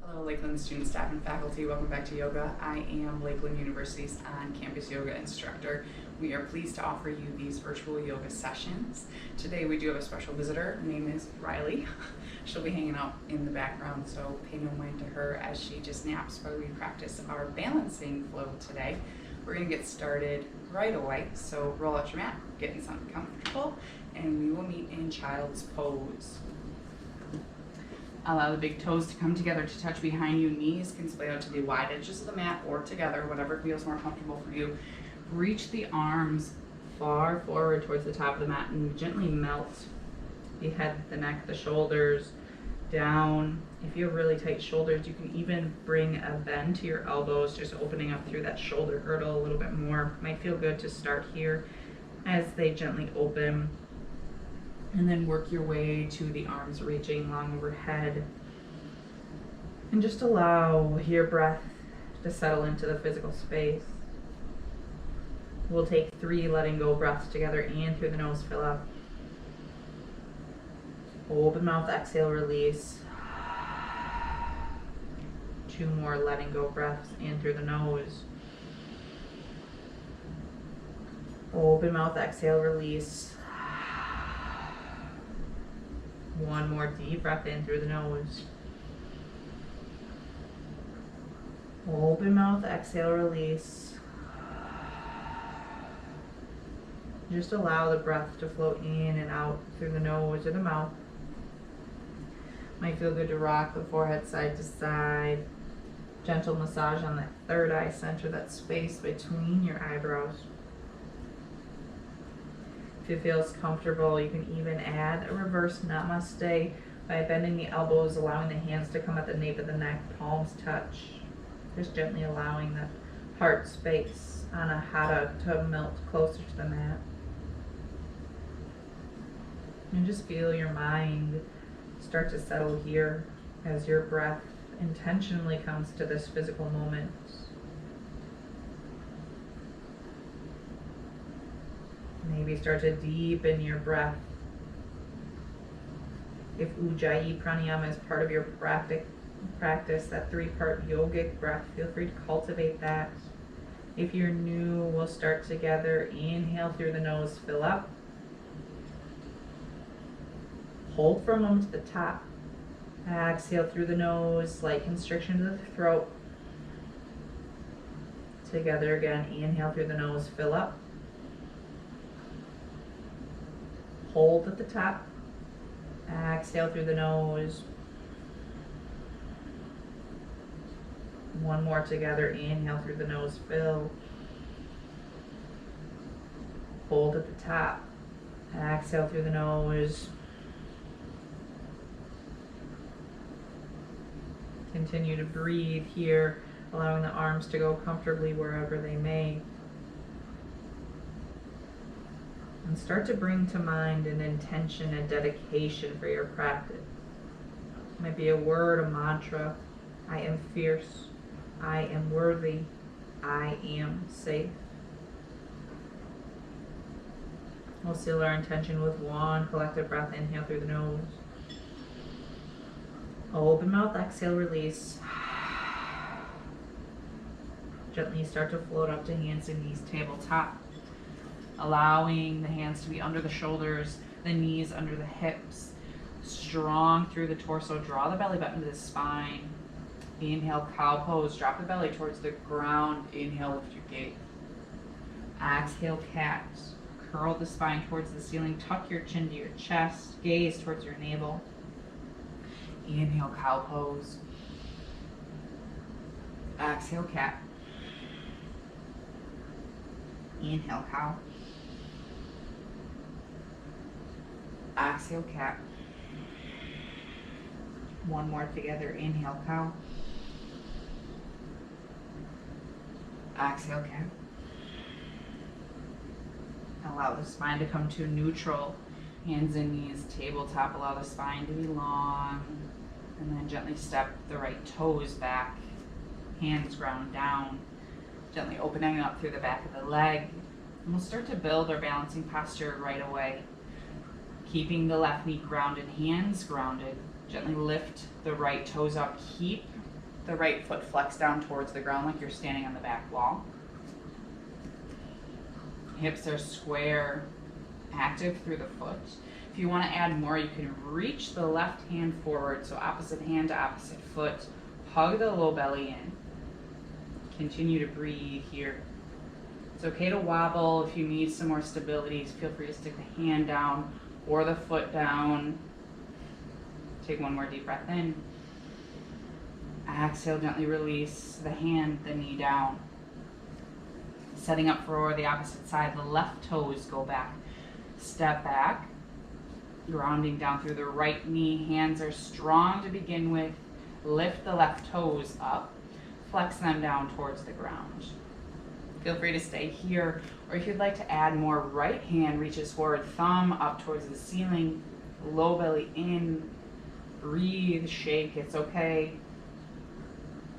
Hello, Lakeland students, staff, and faculty. Welcome back to yoga. I am Lakeland University's on-campus yoga instructor. We are pleased to offer you these virtual yoga sessions. Today we do have a special visitor. Her name is Riley. She'll be hanging out in the background, so pay no mind to her as she just naps while we practice our balancing flow today. We're going to get started right away, so roll out your mat, get in something comfortable, and we will meet in child's pose. Allow the big toes to come together to touch behind you. Knees can splay out to the wide edges of the mat or together, whatever feels more comfortable for you. Reach the arms far forward towards the top of the mat and gently melt the head, the neck, the shoulders down. If you have really tight shoulders, you can even bring a bend to your elbows, just opening up through that shoulder girdle a little bit more. Might feel good to start here as they gently open. And then work your way to the arms reaching long overhead. And just allow your breath to settle into the physical space. We'll take 3 letting go breaths together. In through the nose, fill up. Open mouth, exhale, release. 2 more letting go breaths. In through the nose. Open mouth, exhale, release. 1 more deep breath in through the nose. Open mouth, exhale, release. Just allow the breath to flow in and out through the nose or the mouth. Might feel good to rock the forehead side to side. Gentle massage on that third eye center, that space between your eyebrows. If it feels comfortable, you can even add a reverse Namaste by bending the elbows, allowing the hands to come at the nape of the neck, palms touch. Just gently allowing that heart space, anahata, to melt closer to the mat. And just feel your mind start to settle here as your breath intentionally comes to this physical moment. Maybe start to deepen your breath. If Ujjayi pranayama is part of your practice, that 3-part yogic breath, feel free to cultivate that. If you're new, we'll start together. Inhale through the nose, fill up. Hold for a moment to the top. Exhale through the nose, slight constriction to the throat. Together again, inhale through the nose, fill up. Hold at the top. Exhale through the nose. 1 more together. Inhale through the nose, fill. Hold at the top. Exhale through the nose. Continue to breathe here, allowing the arms to go comfortably wherever they may. And start to bring to mind an intention, a dedication for your practice. It might be a word, a mantra. I am fierce. I am worthy. I am safe. We'll seal our intention with 1 collective breath. Inhale through the nose. Open mouth, exhale, release. Gently start to float up to hands and knees, tabletop. Allowing the hands to be under the shoulders, the knees under the hips. Strong through the torso. Draw the belly button to the spine. Inhale, cow pose. Drop the belly towards the ground. Inhale, lift your gaze. Exhale, cat. Curl the spine towards the ceiling. Tuck your chin to your chest. Gaze towards your navel. Inhale, cow pose. Exhale, cat. Inhale, cow. Exhale, cat. 1 more together. Inhale, cow. Exhale, cat. Allow the spine to come to neutral. Hands and knees, tabletop. Allow the spine to be long. And then gently step the right toes back. Hands ground down. Gently opening up through the back of the leg. And we'll start to build our balancing posture right away. Keeping the left knee grounded, hands grounded. Gently lift the right toes up. Keep The right foot flex down towards the ground like you're standing on the back wall. Hips are square, active through the foot. If you want to add more, you can reach the left hand forward, so opposite hand to opposite foot. Hug the low belly in. Continue to breathe here. It's okay to wobble. If you need some more stability, feel free to stick the hand down or the foot down. Take one more deep breath in. Exhale, gently release the hand, the knee down. Setting up for the opposite side, the left toes go back. Step back, grounding down through the right knee. Hands are strong to begin with. Lift the left toes up. Flex them down towards the ground. Feel free to stay here, or if you'd like to add more, right hand reaches forward, thumb up towards the ceiling, low belly in. Breathe, shake, it's okay.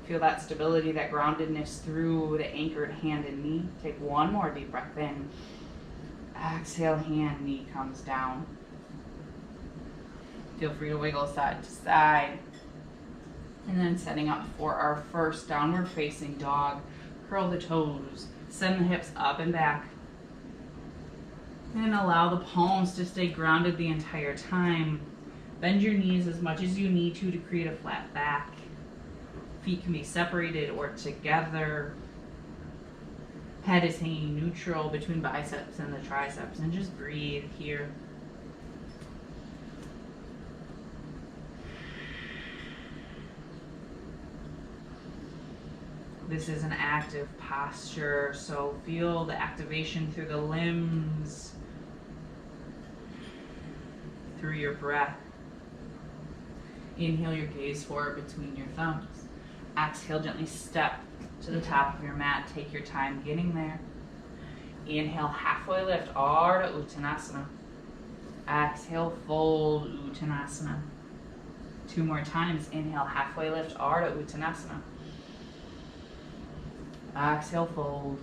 Feel that stability, that groundedness through the anchored hand and knee. Take one more deep breath in. Exhale, hand, knee comes down. Feel free to wiggle side to side. And then setting up for our first downward facing dog. Curl the toes, send the hips up and back. And allow the palms to stay grounded the entire time. Bend your knees as much as you need to create a flat back. Feet can be separated or together. Head is hanging neutral between biceps and the triceps, and just breathe here. This is an active posture, so feel the activation through the limbs, through your breath. Inhale, your gaze forward between your thumbs. Exhale, gently step to the top of your mat. Take your time getting there. Inhale, halfway lift, Ardha Uttanasana. Exhale, fold Uttanasana. Two more times. Inhale, halfway lift, Ardha Uttanasana. Exhale, fold.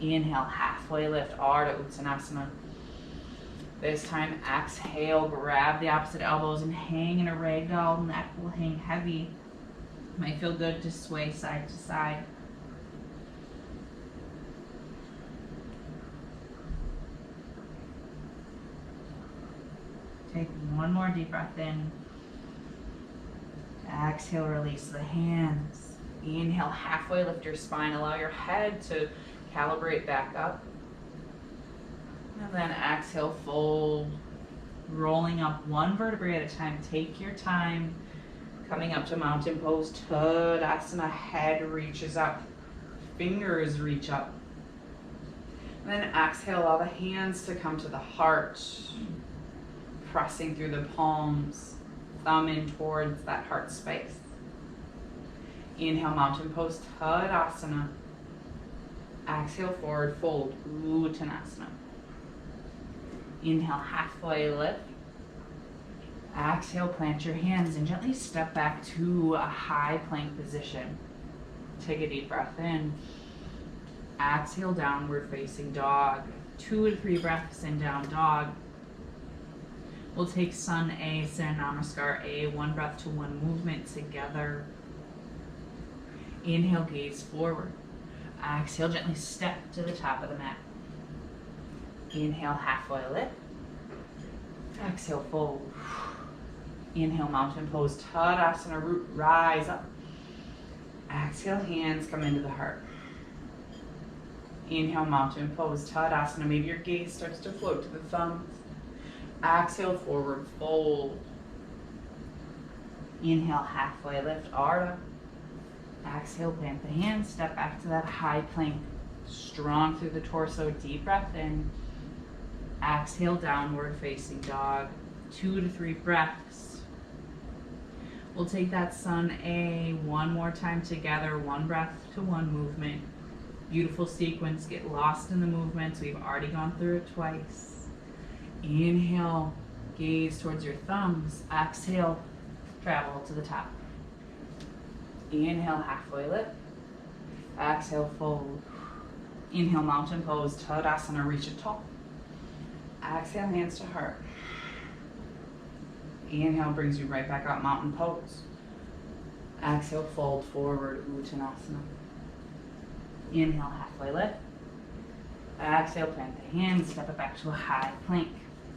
Inhale, halfway lift, Ardha Uttanasana. This time, exhale, grab the opposite elbows and hang in a ragdoll. Neck will hang heavy. Might feel good to sway side to side. Take one more deep breath in. Exhale, release the hands. Inhale, halfway lift your spine. Allow your head to calibrate back up. And then exhale, fold. Rolling up one vertebrae at a time. Take your time. Coming up to mountain pose, Tadasana. Head reaches up. Fingers reach up. And then exhale, allow the hands to come to the heart. Pressing through the palms. Thumb in towards that heart space. Inhale, mountain pose, Tadasana. Exhale, forward fold, Uttanasana. Inhale, halfway lift. Exhale, plant your hands and gently step back to a high plank position. Take a deep breath in. Exhale, downward facing dog. 2 to 3 breaths in down dog. We'll take Sun A, Surya Namaskar A, 1 breath to 1 movement together. Inhale, gaze forward. Exhale, gently step to the top of the mat. Inhale, halfway lift. Exhale, fold. Inhale, mountain pose, Tadasana, root, rise up. Exhale, hands come into the heart. Inhale, mountain pose, Tadasana. Maybe your gaze starts to float to the thumbs. Exhale, forward fold. Inhale, halfway lift, Ardha. Exhale, plant the hands, step back to that high plank. Strong through the torso, deep breath in. Exhale, downward facing dog. 2 to 3 breaths. We'll take that Sun A 1 more time together, 1 breath to 1 movement. Beautiful sequence, get lost in the movements. We've already gone through it twice. Inhale, gaze towards your thumbs. Exhale, travel to the top. Inhale, halfway lift. Exhale, fold. Inhale, mountain pose, Tadasana, reach it tall. Exhale, hands to heart. Inhale brings you right back up, mountain pose. Exhale, fold forward, Uttanasana. Inhale, halfway lift. Exhale, plant the hands, step it back to a high plank.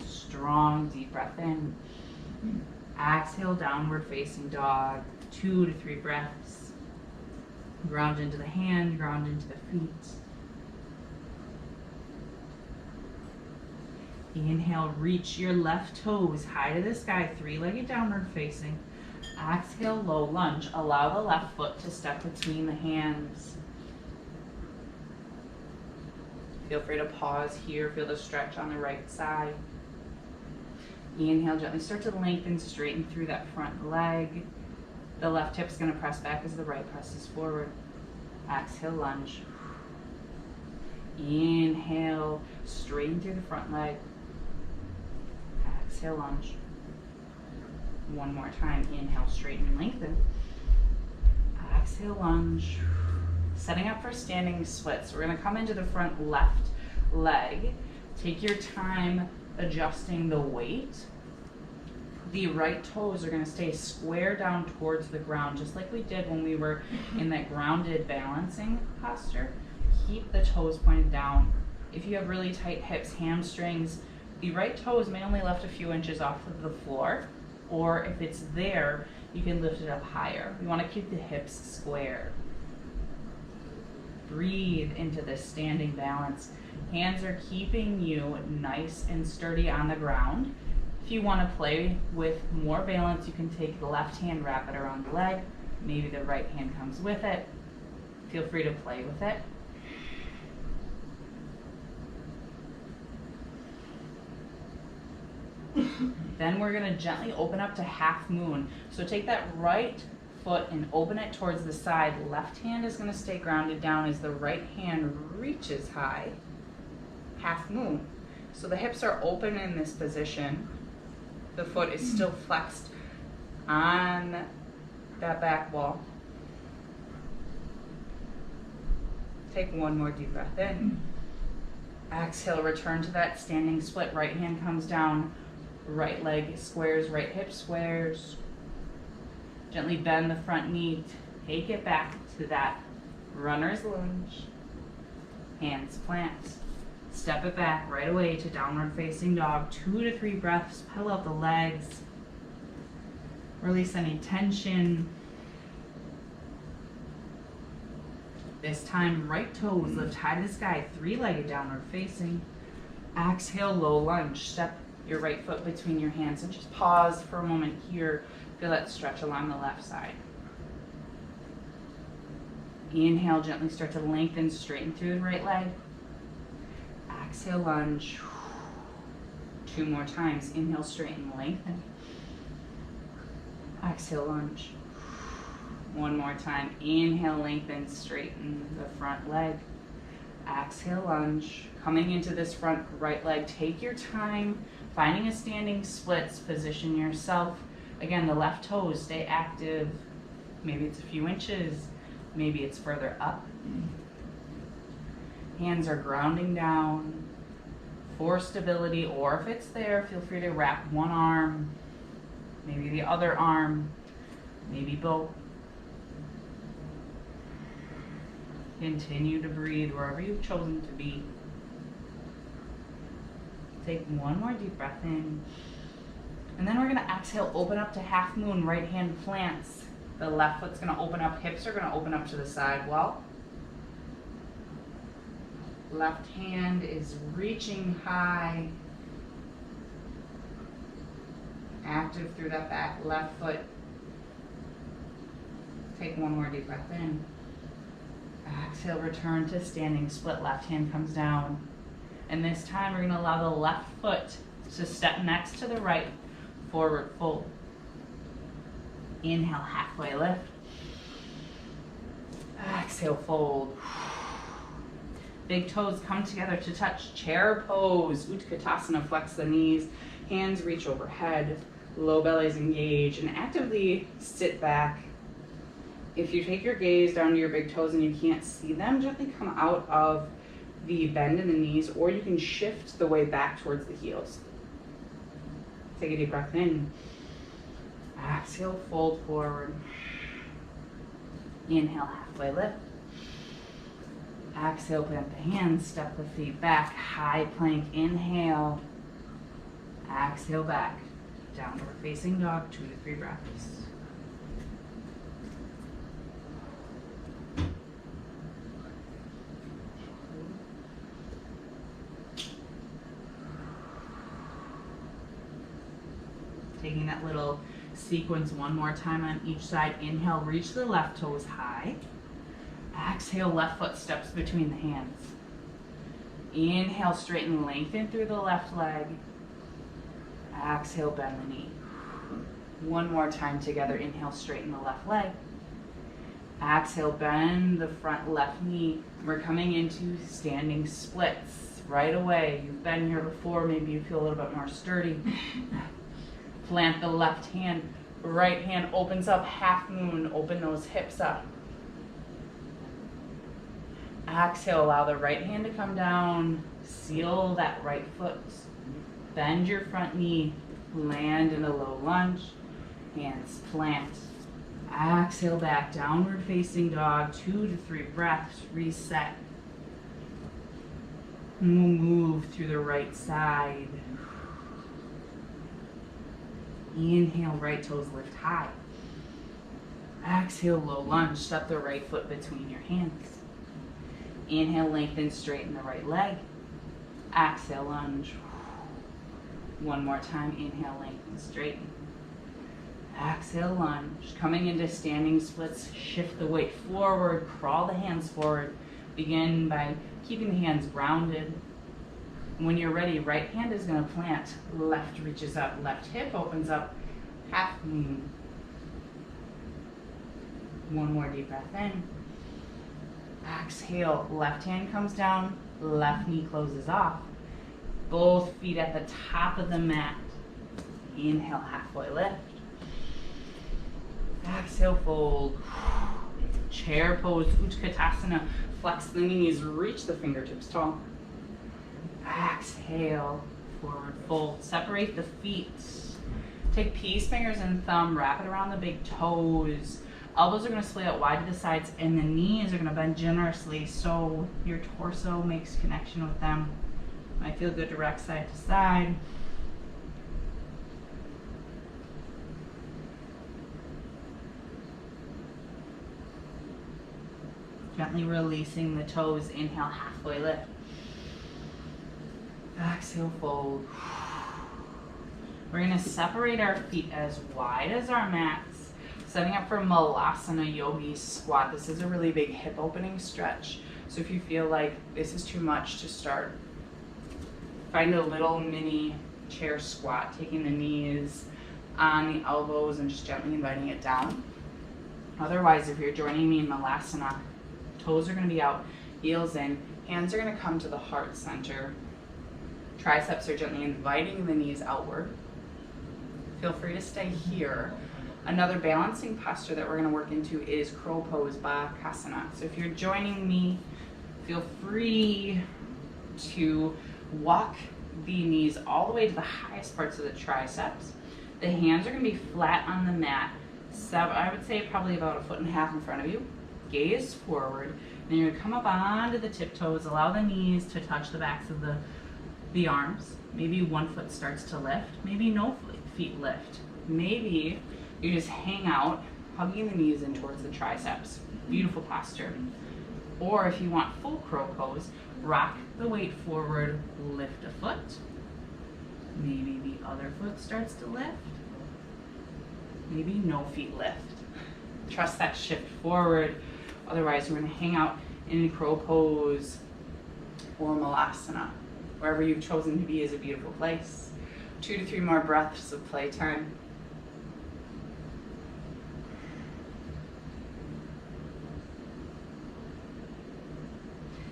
Strong, deep breath in. Exhale, downward facing dog. 2 to 3 breaths. Ground into the hand, ground into the feet. Inhale, reach your left toes high to the sky, 3-legged downward facing. Exhale, low lunge. Allow the left foot to step between the hands. Feel free to pause here. Feel the stretch on the right side. Inhale, gently start to lengthen, straighten through that front leg. The left hip's going to press back as the right presses forward. Exhale, lunge. Inhale, straighten through the front leg. Exhale, lunge. One more time. Inhale, straighten and lengthen. Exhale, lunge. Setting up for standing splits. We're going to come into the front left leg. Take your time adjusting the weight. The right toes are going to stay square down towards the ground, just like we did when we were in that grounded balancing posture. Keep the toes pointed down. If you have really tight hips, hamstrings, the right toes may only lift a few inches off of the floor, or if it's there, you can lift it up higher. We want to keep the hips square. Breathe into this standing balance. Hands are keeping you nice and sturdy on the ground. If you want to play with more balance, you can take the left hand, wrap it around the leg. Maybe the right hand comes with it. Feel free to play with it. Then we're going to gently open up to half moon. So take that right foot and open it towards the side. Left hand is going to stay grounded down as the right hand reaches high. Half moon. So the hips are open in this position. The foot is still flexed on that back wall. Take one more deep breath in. Exhale, return to that standing split. Right hand comes down. Right leg squares, right hip squares. Gently bend the front knee. Take it back to that runner's lunge. Hands plant. Step it back right away to downward facing dog. 2 to 3 breaths. Pedal out the legs. Release any tension. This time, right toes lift high to the sky. 3-legged downward facing. Exhale, low lunge. Step your right foot between your hands and just pause for a moment here. Feel that stretch along the left side. Inhale, gently start to lengthen, straighten through the right leg. Exhale, lunge. 2 more times. Inhale, straighten, lengthen. Exhale, lunge. 1 more time. Inhale, lengthen, straighten the front leg. Exhale, lunge. Coming into this front right leg, take your time, finding a standing splits, position yourself. Again, the left toes stay active. Maybe it's a few inches, maybe it's further up. Hands are grounding down for stability, or if it's there, feel free to wrap one arm, maybe the other arm, maybe both. Continue to breathe wherever you've chosen to be. Take one more deep breath in. And then we're going to exhale, open up to half moon, right hand plants. The left foot's going to open up, hips are going to open up to the side wall. Left hand is reaching high. Active through that back left foot. Take one more deep breath in. Exhale, return to standing split. Left hand comes down. And this time we're going to allow the left foot to step next to the right, forward fold. Inhale, halfway lift. Exhale, fold. Big toes come together to touch. Chair pose. Utkatasana, flex the knees. Hands reach overhead. Low bellies engage. And actively sit back. If you take your gaze down to your big toes and you can't see them, gently come out of the bend in the knees, or you can shift the way back towards the heels. Take a deep breath in. Exhale, fold forward. Inhale, halfway lift. Exhale, plant the hands, step the feet back, high plank, inhale. Exhale back, downward facing dog, 2 to 3 breaths. Taking that little sequence one more time on each side. Inhale, reach the left toes high. Exhale, left foot steps between the hands. Inhale, straighten, lengthen through the left leg. Exhale, bend the knee. One more time together. Inhale, straighten the left leg. Exhale, bend the front left knee. We're coming into standing splits right away. You've been here before. Maybe you feel a little bit more sturdy. Plant the left hand. Right hand opens up, half moon. Open those hips up. Exhale, allow the right hand to come down. Seal that right foot. Bend your front knee. Land in a low lunge. Hands plant. Exhale back, downward facing dog. 2 to 3 breaths. Reset. Move through the right side. Inhale, right toes lift high. Exhale, low lunge. Step the right foot between your hands. Inhale, lengthen, straighten the right leg. Exhale, lunge. One more time. Inhale, lengthen, straighten. Exhale, lunge. Coming into standing splits, shift the weight forward, crawl the hands forward. Begin by keeping the hands grounded. When you're ready, right hand is going to plant. Left reaches up, left hip opens up, half moon. One more deep breath in. Exhale, left hand comes down, left knee closes off. Both feet at the top of the mat. Inhale, halfway lift. Exhale, fold. Chair pose, Utkatasana. Flex the knees, reach the fingertips tall. Exhale, forward fold. Separate the feet. Take peace fingers and thumb, wrap it around the big toes. Elbows are going to splay out wide to the sides, and the knees are going to bend generously so your torso makes connection with them. Might feel good to rock side to side. Gently releasing the toes. Inhale, halfway lift. Exhale, fold. We're going to separate our feet as wide as our mats, setting up for Malasana Yogi Squat. This is a really big hip opening stretch. So if you feel like this is too much to start, find a little mini chair squat, taking the knees on the elbows and just gently inviting it down. Otherwise, if you're joining me in Malasana, toes are going to be out, heels in, hands are going to come to the heart center. Triceps are gently inviting the knees outward. Feel free to stay here. Another balancing posture that we're going to work into is crow pose, Bakasana. So if you're joining me, feel free to walk the knees all the way to the highest parts of the triceps. The hands are going to be flat on the mat. I would say probably about 1.5 feet in front of you. Gaze forward. Then you're going to come up onto the tiptoes. Allow the knees to touch the backs of the arms. Maybe one foot starts to lift. Maybe no feet lift. Maybe you just hang out, hugging the knees in towards the triceps. Beautiful posture. Or if you want full crow pose, rock the weight forward, lift a foot. Maybe the other foot starts to lift. Maybe no feet lift. Trust that shift forward. Otherwise, we're going to hang out in crow pose or Malasana. Wherever you've chosen to be is a beautiful place. 2 to 3 more breaths of playtime.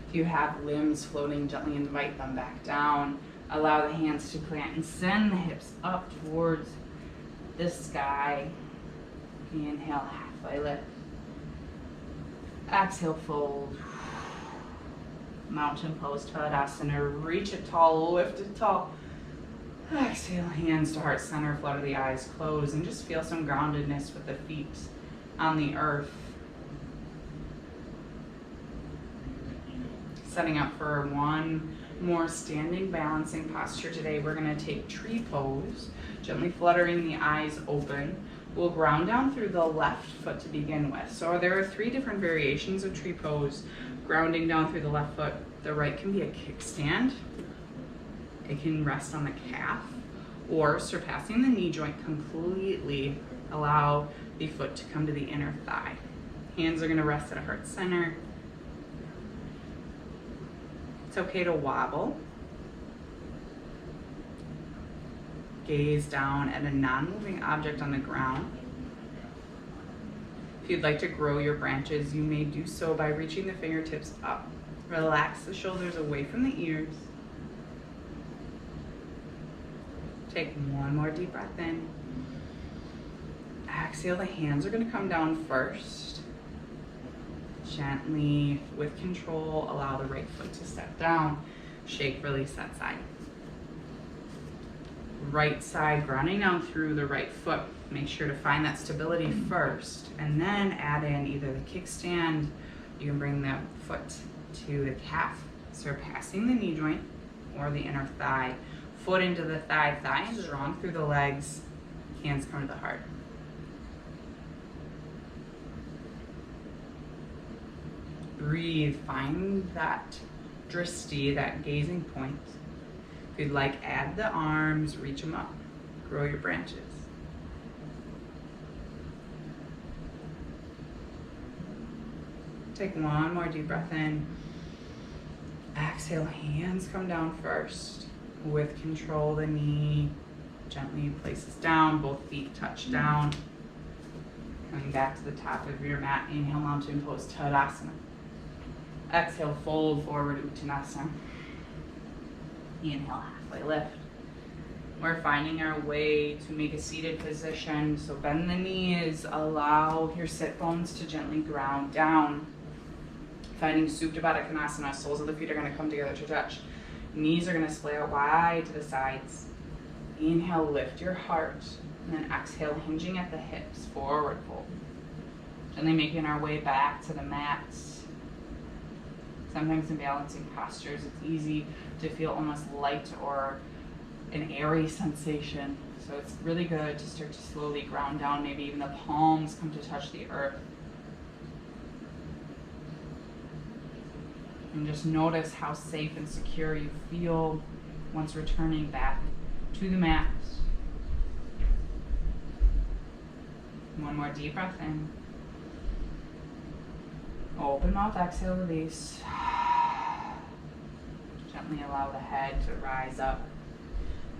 If you have limbs floating, gently invite them back down. Allow the hands to plant and send the hips up towards the sky. Inhale, halfway lift. Exhale, fold. Mountain pose, Tadasana. Reach it tall, lift it tall. Exhale, hands to heart center, flutter the eyes, close, and just feel some groundedness with the feet on the earth. Setting up for one more standing balancing posture today. We're gonna take tree pose, gently fluttering the eyes open. We'll ground down through the left foot to begin with. So there are 3 different variations of tree pose. Grounding down through the left foot. The right can be a kickstand. It can rest on the calf, or surpassing the knee joint completely, allow the foot to come to the inner thigh. Hands are gonna rest at a heart center. It's okay to wobble. Gaze down at a non-moving object on the ground. If you'd like to grow your branches, you may do so by reaching the fingertips up. Relax the shoulders away from the ears. Take one more deep breath in. Exhale, the hands are going to come down first. Gently, with control, allow the right foot to step down. Shake, release that side. Right side, grounding down through the right foot. Make sure to find that stability first, and then add in either the kickstand. You can bring the foot to the calf, surpassing the knee joint, or the inner thigh. Foot into the thigh, thighs drawn through the legs, hands come to the heart. Breathe, find that drishti, that gazing point. If you'd like, add the arms, reach them up, grow your branches. Take one more deep breath in. Exhale, hands come down first. With control, the knee gently places down, both feet touch down. Coming back to the top of your mat, inhale, mountain pose, Tadasana. Exhale, fold forward, Uttanasana. Inhale, halfway lift. We're finding our way to make a seated position. So bend the knees, allow your sit bones to gently ground down. Finding Supta Baddha Konasana, soles of the feet are going to come together to touch. Knees are going to splay out wide to the sides. Inhale, lift your heart. And then exhale, hinging at the hips, forward fold. Gently making our way back to the mat. Sometimes in balancing postures, it's easy to feel almost light or an airy sensation. So it's really good to start to slowly ground down. Maybe even the palms come to touch the earth. And just notice how safe and secure you feel once returning back to the mat. One more deep breath in. Open mouth, exhale, release. Gently allow the head to rise up.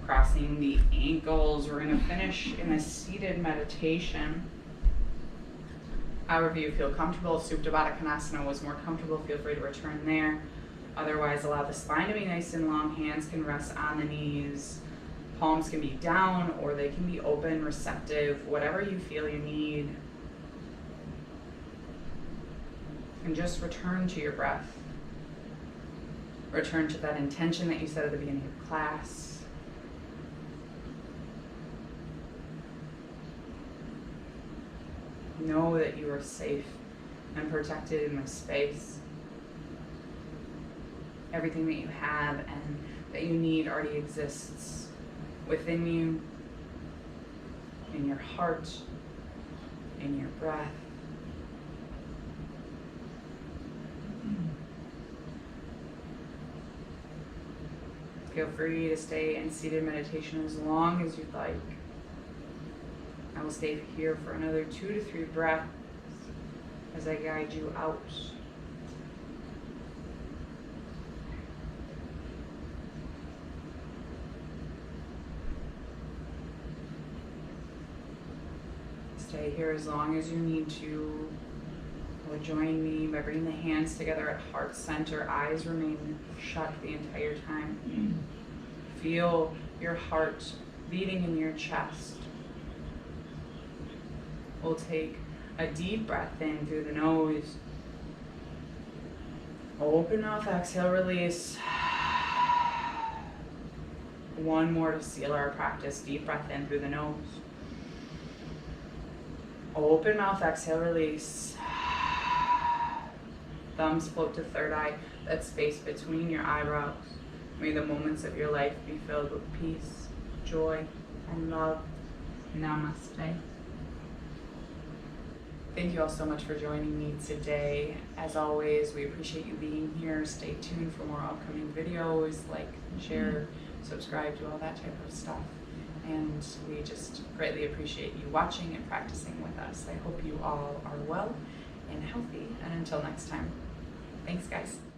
Crossing the ankles. We're going to finish in a seated meditation. However you feel comfortable. Supta Baddha Konasana was more comfortable. Feel free to return there. Otherwise, allow the spine to be nice and long. Hands can rest on the knees. Palms can be down or they can be open, receptive, whatever you feel you need. And just return to your breath. Return to that intention that you set at the beginning of class. Know that you are safe and protected in this space. Everything that you have and that you need already exists within you, in your heart, in your breath. Feel free to stay in seated meditation as long as you'd like. I will stay here for another 2 to 3 breaths as I guide you out. Stay here as long as you need to. Join me by bringing the hands together at heart center. Eyes remain shut the entire time. Feel your heart beating in your chest. We'll take a deep breath in through the nose. Open mouth, exhale, release. One more to seal our practice. Deep breath in through the nose. Open mouth, exhale, release. Thumbs float to third eye, that space between your eyebrows. May the moments of your life be filled with peace, joy, and love. Namaste. Thank you all so much for joining me today. As always, we appreciate you being here. Stay tuned for more upcoming videos. Like, share, subscribe, do all that type of stuff. And we just greatly appreciate you watching and practicing with us. I hope you all are well and healthy. And until next time, thanks guys.